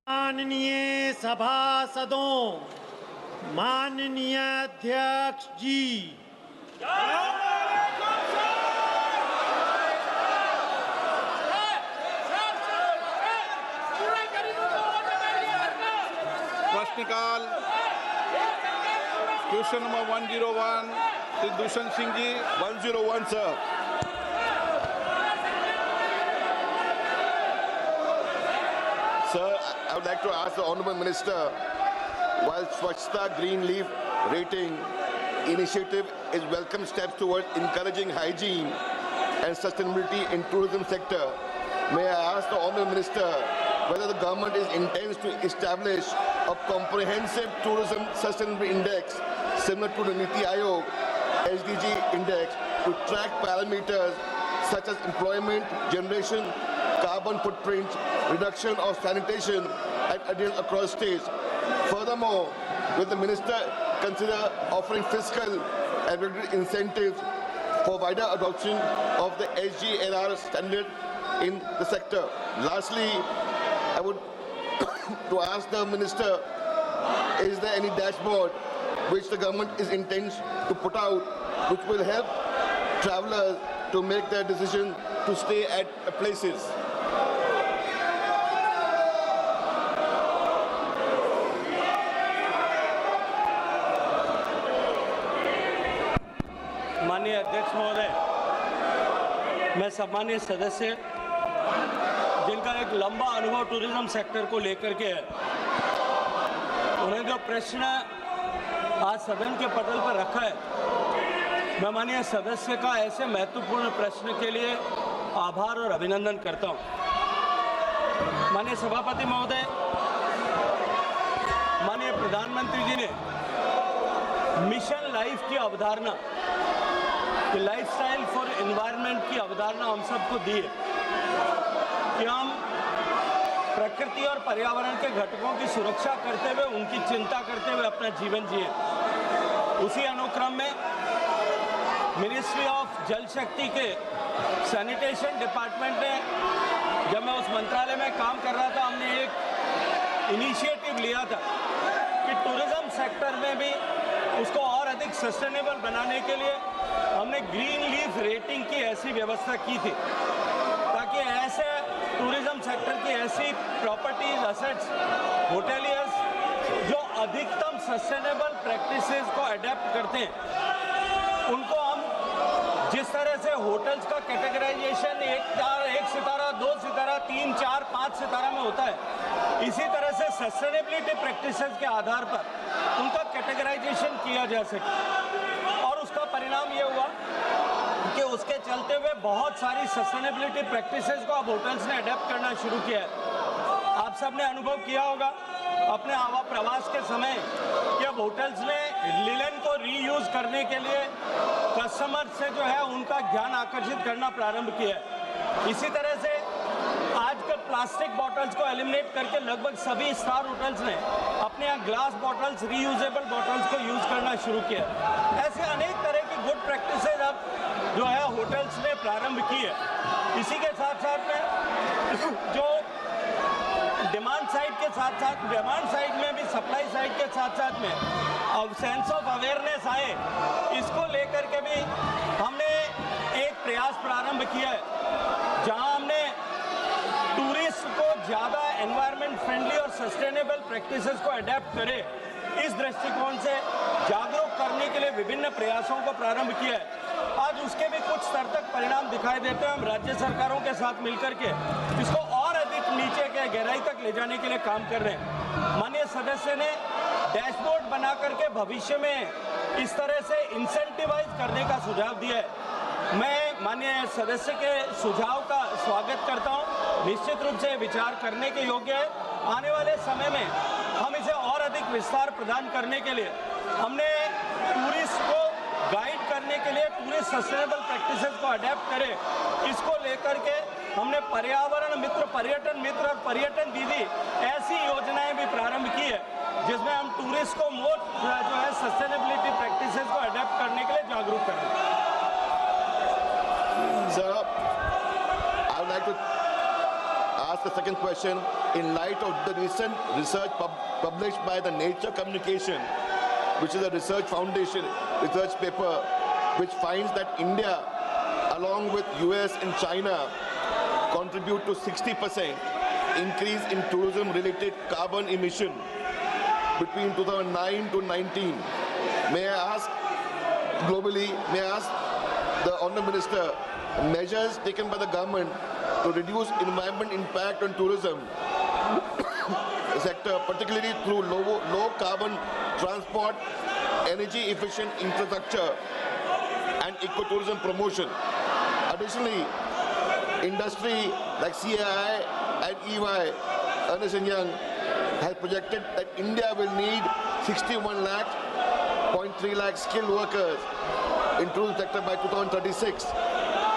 माननीय सभासदों, माननीय अध्यक्ष जी, प्रश्नकाल question number 101 Shri Dushyant Singh ji 101 sir. Sir, I would like to ask the Honourable Minister, while Swachhta Green Leaf Rating initiative is welcome steps towards encouraging hygiene and sustainability in tourism sector, may I ask the Honourable Minister whether the government intends to establish a comprehensive tourism sustainability index similar to the Niti Aayog SDG index to track parameters such as employment generation, carbon footprint, reduction of sanitation and adherence across states. Furthermore, will the minister consider offering fiscal and regulatory incentives for wider adoption of the SGRR standard in the sector? Lastly, I would to ask the minister, is there any dashboard which the government is intends to put out which will help travelers to make their decision to stay at places? माननीय अध्यक्ष महोदय, मैं सम्मानीय सदस्य जिनका एक लंबा अनुभव टूरिज्म सेक्टर को लेकर के है, उन्हें जो प्रश्न आज सदन के पटल पर रखा है, मैं माननीय सदस्य का ऐसे महत्वपूर्ण प्रश्न के लिए आभार और अभिनंदन करता हूं। माननीय सभापति महोदय, माननीय प्रधानमंत्री जी ने मिशन लाइफ की अवधारणा, कि लाइफस्टाइल फॉर एनवायरनमेंट की अवधारणा हम सबको दी है कि हम प्रकृति और पर्यावरण के घटकों की सुरक्षा करते हुए, उनकी चिंता करते हुए अपना जीवन जिए। उसी अनुक्रम में मिनिस्ट्री ऑफ जल शक्ति के सैनिटेशन डिपार्टमेंट ने, जब मैं उस मंत्रालय में काम कर रहा था, हमने एक इनिशिएटिव लिया था कि टूरिज्म सेक्टर में भी उसको और अधिक सस्टेनेबल बनाने के लिए हमने ग्रीन लीफ रेटिंग की ऐसी व्यवस्था की थी ताकि ऐसे टूरिज्म सेक्टर की ऐसी प्रॉपर्टीज, एसेट्स, होटेलियर्स जो अधिकतम सस्टेनेबल प्रैक्टिसेस को अडेप्ट करते हैं, उनको हम जिस तरह से होटल्स का कैटेगराइजेशन 1 सितारा, 2 सितारा, 3, 4, 5 सितारा में होता है, इसी तरह से सस्टेनेबिलिटी प्रैक्टिसेस के आधार पर उनका कैटेगराइजेशन किया जा सके। और उसका परिणाम ये हुआ कि उसके चलते हुए बहुत सारी सस्टेनेबिलिटी प्रैक्टिसेस को अब होटल्स ने अडेप्ट करना शुरू किया है। आप सब ने अनुभव किया होगा अपने आवा प्रवास के समय कि अब होटल्स ने लिनन को रीयूज करने के लिए कस्टमर से जो है उनका ध्यान आकर्षित करना प्रारंभ किया है। इसी तरह से आजकल प्लास्टिक बॉटल्स को एलिमिनेट करके लगभग सभी स्टार होटल्स ने अपने यहाँ ग्लास बॉटल्स, रीयूजेबल बॉटल्स को यूज करना शुरू किया। ऐसे अनेक तरह की गुड प्रैक्टिसेस अब जो है होटल्स ने प्रारंभ की है। इसी के साथ साथ में जो डिमांड साइड के साथ साथ, डिमांड साइड में भी सप्लाई साइड के साथ साथ में अब सेंस ऑफ अवेयरनेस आए, इसको लेकर के भी हमने एक प्रयास प्रारंभ किया है जहां हमने टूरिस्ट को ज़्यादा एनवायरनमेंट फ्रेंडली और सस्टेनेबल प्रैक्टिसेस को अडेप्ट करे, इस दृष्टिकोण से जागरूक करने के लिए विभिन्न प्रयासों को प्रारंभ किया है। आज उसके भी कुछ स्तर तक परिणाम दिखाई देते हैं। हम राज्य सरकारों के साथ मिलकर के इसको और अधिक नीचे के गहराई तक ले जाने के लिए काम कर रहे हैं। माननीय सदस्य ने डैशबोर्ड बना करके भविष्य में इस तरह से इंसेंटिवाइज करने का सुझाव दिया है। मैं माननीय सदस्य के सुझाव का स्वागत करता हूं। निश्चित रूप से विचार करने के योग्य है। आने वाले समय में हम इसे और अधिक विस्तार प्रदान करने के लिए हमने टूरिस्ट को गाइड करने के लिए टूरिस्ट सस्टेनेबल प्रैक्टिसेस को अडेप्ट करें, इसको लेकर के हमने पर्यावरण मित्र, पर्यटन मित्र और पर्यटन दीदी ऐसी योजनाएं भी प्रारंभ की है जिसमें हम टूरिस्ट को मोर जो है सस्टेनेबिलिटी प्रैक्टिसेस को अडेप्ट करने के लिए जागरूक करें। Sir, I would like to ask ask the second question. In light of the recent research published by the Nature Communication, which is a research foundation research paper, which finds that India, along with US and China, contribute to 60% increase in tourism-related carbon emission between 2009 to 19. May I ask, globally, may I ask the Honourable Minister, measures taken by the government to reduce environment impact on tourism sector, particularly through low carbon transport, energy efficient infrastructure and ecotourism promotion. Additionally, industry like CAI and EY, Ernst & Young, has projected that India will need 61.3 lakh skilled workers in tourism sector by 2036.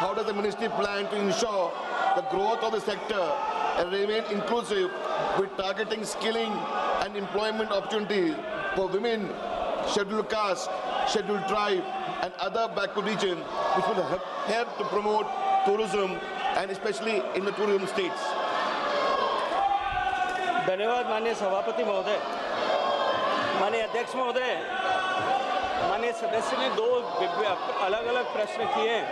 How does the ministry plan to ensure the growth of the sector and remain inclusive with targeting skilling and employment opportunities for women, scheduled caste, scheduled tribe and other backward regions, which will help to promote tourism and especially in the tourism states? धन्यवाद माननीय सभापति महोदय, माननीय अध्यक्ष महोदय। माननीय सदस्य ने दो अलग अलग प्रश्न किए हैं।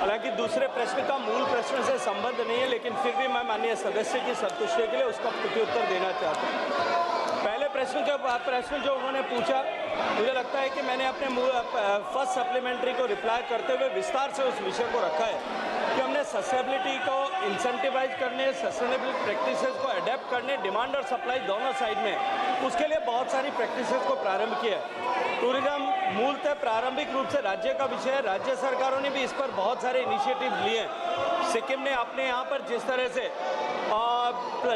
हालांकि दूसरे प्रश्न का मूल प्रश्न से संबंध नहीं है, लेकिन फिर भी मैं माननीय सदस्य की संतुष्टि के लिए उसका प्रत्युत्तर देना चाहता हूँ। पहले प्रश्न जो उन्होंने पूछा, मुझे लगता है कि मैंने अपने फर्स्ट सप्लीमेंट्री को रिप्लाई करते हुए विस्तार से उस विषय को रखा है कि हमने सस्टेनेबिलिटी को इंसेंटिवाइज करने, सस्टेनेबल प्रैक्टिसेस को अडेप्ट करने, डिमांड और सप्लाई दोनों साइड में, उसके लिए बहुत सारी प्रैक्टिसेस को प्रारंभ किया है। टूरिज्म मूलतः प्रारंभिक रूप से राज्य का विषय है। राज्य सरकारों ने भी इस पर बहुत सारे इनिशिएटिव लिए हैं। सिक्किम ने अपने यहाँ पर जिस तरह से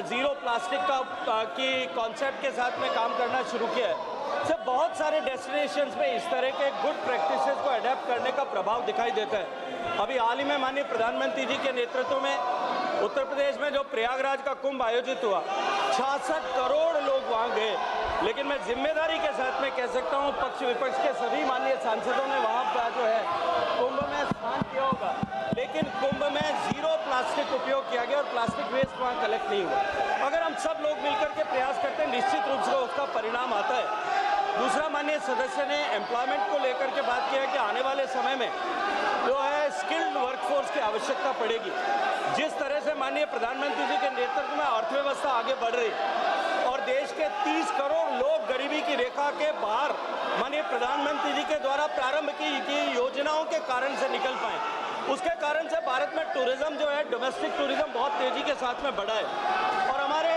जीरो प्लास्टिक की कॉन्सेप्ट के साथ में काम करना शुरू किया है, से बहुत सारे डेस्टिनेशंस में इस तरह के गुड प्रैक्टिसेस को अडेप्ट करने का प्रभाव दिखाई देता है। अभी हाल ही में माननीय प्रधानमंत्री जी के नेतृत्व में उत्तर प्रदेश में जो प्रयागराज का कुंभ आयोजित हुआ, 66 करोड़ लोग वहाँ गए। लेकिन मैं जिम्मेदारी के साथ में कह सकता हूँ, पक्ष विपक्ष के सभी माननीय सांसदों ने वहाँ पर जो है कुंभ में स्नान किया होगा, लेकिन कुंभ में जीरो प्लास्टिक उपयोग किया गया और प्लास्टिक वेस्ट वहाँ कलेक्ट नहीं हुआ। अगर हम सब लोग मिलकर के प्रयास करते हैं, निश्चित रूप से उसका परिणाम आता है। दूसरा, माननीय सदस्य ने एम्प्लॉयमेंट को लेकर के बात किया कि आने वाले समय में जो है स्किल्ड वर्कफोर्स की आवश्यकता पड़ेगी। जिस तरह से माननीय प्रधानमंत्री जी के नेतृत्व में अर्थव्यवस्था आगे बढ़ रही और देश के 30 करोड़ लोग गरीबी की रेखा के बाहर माननीय प्रधानमंत्री जी के द्वारा प्रारंभ की योजनाओं के कारण से निकल पाए, उसके कारण से भारत में टूरिज्म जो है, डोमेस्टिक टूरिज्म बहुत तेजी के साथ में बढ़ा है और हमारे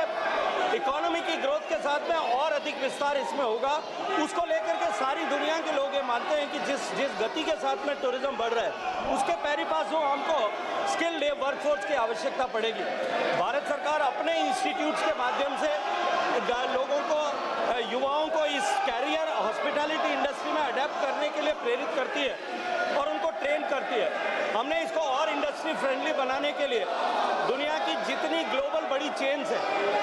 इकोनॉमी की ग्रोथ के साथ में और अधिक विस्तार इसमें होगा। उसको लेकर के सारी दुनिया के लोग ये मानते हैं कि जिस गति के साथ में टूरिज्म बढ़ रहा है, उसके पैरी पास हो हमको स्किल्ड वर्कफोर्स की आवश्यकता पड़ेगी। भारत सरकार अपने इंस्टीट्यूट्स के माध्यम से लोगों को, युवाओं को इस कैरियर हॉस्पिटैलिटी इंडस्ट्री में अडेप्ट करने के लिए प्रेरित करती है और उनको ट्रेन करती है। हमने इसको और इंडस्ट्री फ्रेंडली बनाने के लिए दुनिया की जितनी ग्लोबल बड़ी चेन्स है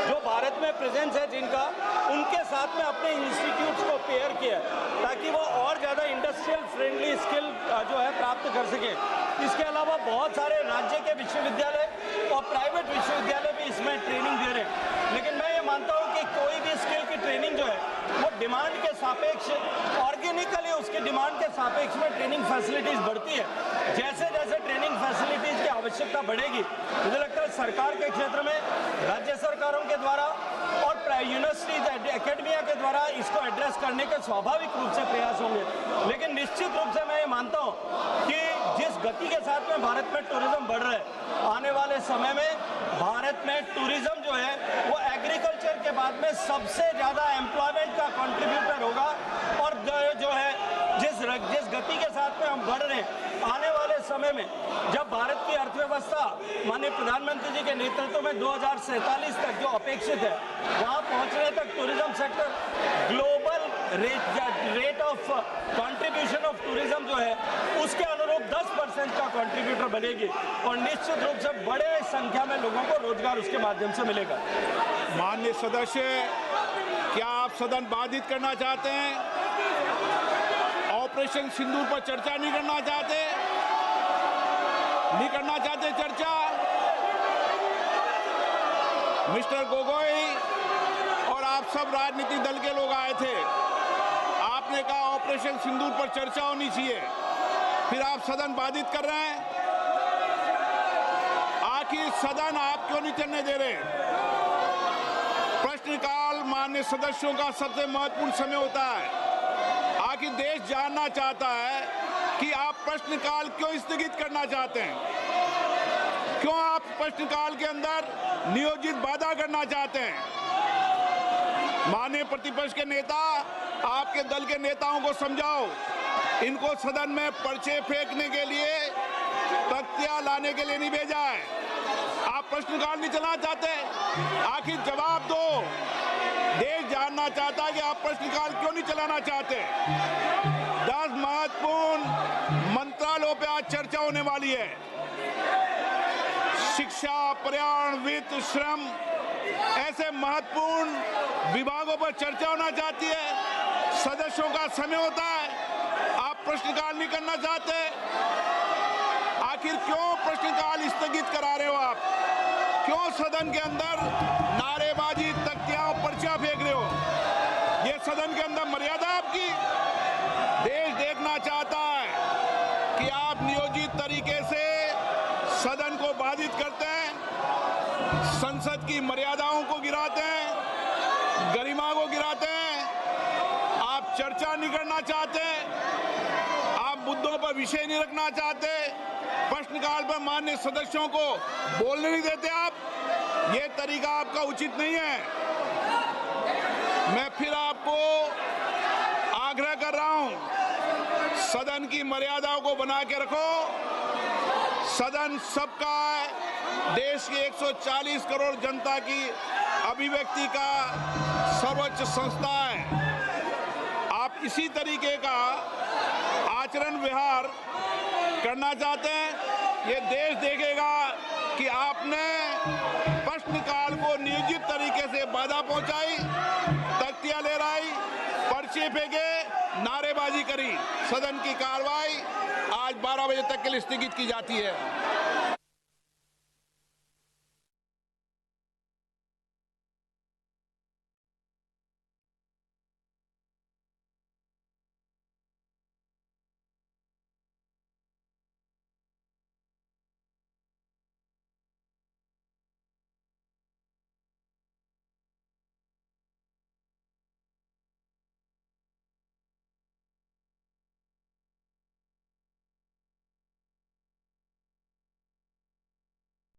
जो भारत में प्रेजेंस है जिनका, उनके साथ में अपने इंस्टीट्यूट्स को पेयर किया ताकि वो और ज़्यादा इंडस्ट्रियल फ्रेंडली स्किल जो है प्राप्त कर सकें। इसके अलावा बहुत सारे राज्य के विश्वविद्यालय और प्राइवेट विश्वविद्यालय भी इसमें ट्रेनिंग दे रहे हैं। लेकिन मैं ये मानता हूँ कि कोई भी स्किल की ट्रेनिंग जो है वो डिमांड के सापेक्ष, ऑर्गेनिकली उसकी डिमांड के सापेक्ष में ट्रेनिंग फैसिलिटीज़ बढ़ती है। जैसे जैसे ट्रेनिंग फैसिलिटीज़ की आवश्यकता बढ़ेगी, मुझे लगता है सरकार के क्षेत्र में राज्य सरकारों के द्वारा और यूनिवर्सिटीज एकेडमिया के द्वारा इसको एड्रेस करने के स्वाभाविक रूप से प्रयास होंगे। लेकिन निश्चित रूप से मैं ये मानता हूँ कि जिस गति के साथ में भारत में टूरिज्म बढ़ रहा है, आने वाले समय में भारत में टूरिज्म जो है वो एग्रीकल्चर के बाद में सबसे ज़्यादा एम्प्लॉयमेंट का कंट्रीब्यूटर होगा और जो है जिस गति के साथ में हम बढ़ रहे हैं, आने वाले समय में जब भारत की अर्थव्यवस्था माननीय प्रधानमंत्री जी के नेतृत्व में 2047 तक जो अपेक्षित है, वहाँ पहुँचने तक tourism sector global rate of contribution of tourism जो है उसके अनुरूप 10% का कंट्रीब्यूटर बनेगी और निश्चित रूप से बड़े संख्या में लोगों को रोजगार उसके माध्यम से मिलेगा। माननीय सदस्य, क्या आप सदन बाधित करना चाहते हैं? ऑपरेशन सिंदूर पर चर्चा नहीं करना चाहते चर्चा? मिस्टर गोगोई और आप सब राजनीतिक दल के लोग आए थे। आपने कहा ऑपरेशन सिंदूर पर चर्चा होनी चाहिए, फिर आप सदन बाधित कर रहे हैं। आखिर सदन आप क्यों नहीं चलने दे रहे? प्रश्नकाल माननीय सदस्यों का सबसे महत्वपूर्ण समय होता है। आखिर देश जानना चाहता है कि आप प्रश्नकाल क्यों स्थगित करना चाहते हैं, क्यों आप प्रश्नकाल के अंदर नियोजित बाधा करना चाहते हैं। माननीय प्रतिपक्ष के नेता, आपके दल के नेताओं को समझाओ, इनको सदन में पर्चे फेंकने के लिए, तख्तियां लाने के लिए नहीं भेजा है। आप प्रश्नकाल नहीं चलाना चाहते, आखिर जवाब दो। देश जानना चाहता है कि आप प्रश्नकाल क्यों नहीं चलाना चाहते। 10 महत्वपूर्ण मंत्रालयों पे आज चर्चा होने वाली है। शिक्षा, पर्यावरण, वित्त, श्रम, ऐसे महत्वपूर्ण विभागों पर चर्चा होना चाहती है। सदस्यों का समय होता है, आप प्रश्नकाल नहीं करना चाहते। आखिर क्यों प्रश्नकाल स्थगित करा रहे हो आप? क्यों सदन के अंदर नारेबाजी, तख्तियां और पर्चियां फेंक रहे हो? ये सदन के अंदर मर्यादा आपकी? देश देखना चाहता है कि आप नियोजित तरीके से सदन को बाधित करते हैं, संसद की मर्यादाओं को गिराते हैं, गरिमा को गिराते हैं। आप चर्चा नहीं करना चाहते, आप मुद्दों पर विषय नहीं रखना चाहते, प्रश्नकाल पर माननीय सदस्यों को बोलने नहीं देते आप। ये तरीका आपका उचित नहीं है। मैं फिर आपको आग्रह कर रहा हूं, सदन की मर्यादाओं को बना के रखो। सदन सबका है, देश की 140 करोड़ जनता की अभिव्यक्ति का सर्वोच्च संस्था है। आप इसी तरीके का आचरण व्यवहार करना चाहते हैं, ये देश देखेगा कि आपने प्रश्नकाल को नियोजित तरीके से बाधा पहुंचाई, तख्तियां लहराई, पर्चे फेंके, नारेबाजी करी। सदन की कार्रवाई आज 12 बजे तक के लिए स्थगित की जाती है।